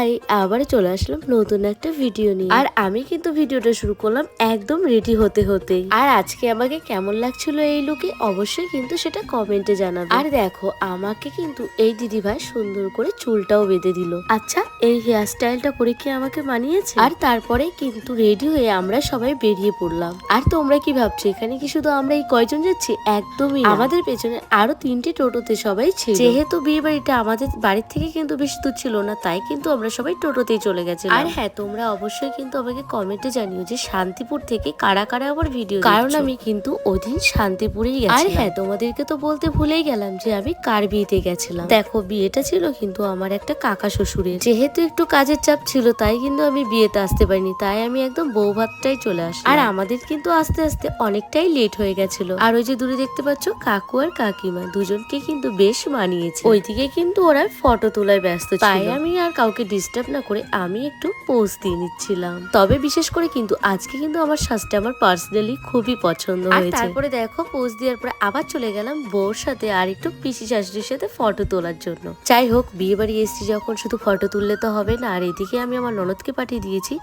High, আবার চলে আসলাম নতুন একটা ভিডিও নিয়ে। আর আমি কিন্তু ভিডিওটা শুরু করলাম একদম রেডি হতে হতেই। আর আজকে আমাকে কেমন লাগছিল এই লুকে অবশ্যই কিন্তু সেটা কমেন্টে জানাবে। আর দেখো আমাকে কিন্তু এই দিদিভাই সুন্দর করে চুলটাও বেঁধে দিল। আচ্ছা, এই হেয়ার স্টাইলটা করে কি আমাকে মানিয়েছে? আর তারপরে কিন্তু রেডি হয়ে আমরা সবাই বেরিয়ে পড়লাম। আর তোমরা কি ভাবছো এখানে কি শুধু আমরা এই কয়জন যাচ্ছি? একদমই না। আমাদের পেছনে আরো 3টে টোটোতে সবাই ছিল। যেহেতু বিয়ে বাড়িটা আমাদের বাড়ির থেকে কিন্তু বেশি দূর ছিল না, তাই কিন্তু আমরা সবাই টোটোতেই চলে গেছিলাম। আর হ্যাঁ, তোমরা অবশ্যই কিন্তু আমাকে কমেন্টে জানিও যে শান্তিপুর থেকে কারা কারা আমার ভিডিও, কারণ আমি কিন্তু ওদিন শান্তিপুরেই গেছিলাম। আর হ্যাঁ, তোমাদেরকে তো বলতে ভুলেই গেলাম যে আমি কার বিয়েতে গেছিলাম। দেখো, বিয়েটা ছিল কিন্তু আমার একটা কাকা শ্বশুরের। যেহেতু একটু কাজের চাপ ছিল তাই কিন্তু আমি বিয়েতে আসতে পারিনি, তাই আমি একদম বউ ভাতটাই চলে আসি। আর আমাদের কিন্তু আস্তে আস্তে অনেকটাই লেট হয়ে গেছিল। আর ওই যে দূরে দেখতে পাচ্ছ কাকু আর কাকিমা, দুজনকে কিন্তু বেশ মানিয়েছে। ওইদিকে কিন্তু ওরা ফটো তোলায় ব্যস্ত ছিল, তাই আমি আর কাউকে ডিস্টার্ব না করে আমি একটু পোজ দিয়ে নিচ্ছিলাম। তবে বিশেষ করে কিন্তু আজকে কিন্তু আমার সাজটা আমার পার্সোনালি খুবই পছন্দ হয়েছে। তারপরে দেখো পোজ দেওয়ার পরে আবার চলে গেলাম বউর সাথে আর একটু পিসি শাশুড়ির সাথে ফটো তোলার জন্য। যাই হোক, বিয়ে বাড়ি এসেছি যখন শুধু ফটো তুললে তো হবে না। আর এদিকে আমি আমার ননদকে পাঠিয়ে দিয়েছি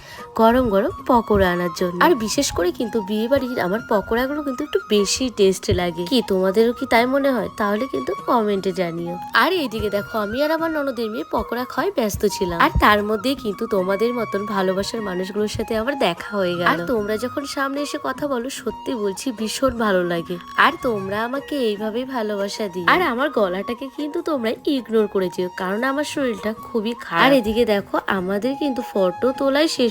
গরম গরম পকোড়া আনার জন্য। আর বিশেষ করে কিন্তু বিয়ে বাড়ির আমার পকোড়াগুলো কিন্তু একটু বেশি টেস্ট লাগে। কি তোমাদেরও কি তাই মনে হয়? তাহলে কিন্তু কমেন্টে জানিও। আর এইদিকে দেখো আমি আর আমার ননদের মেয়ে পকোড়া খাওয়ায় ব্যস্ত ছিলাম। আর তার মধ্যে কিন্তু তোমাদের মতন ভালোবাসার মানুষগুলোর সাথে আমার দেখা হয়ে গেল। আর তোমরা যখন সামনে এসে কথা বলো, সত্যি বলছি ভীষণ ভালো লাগে। আর তোমরা আমাকে এইভাবেই ভালোবাসা দিও। আর আমার গলাটাকে কিন্তু তোমরা ইগনোর করে যেও, কারণ আমার শরীরটা খুবই খারাপ। আর এদিকে দেখো আমাদের কিন্তু ফটো তোলাই শেষ।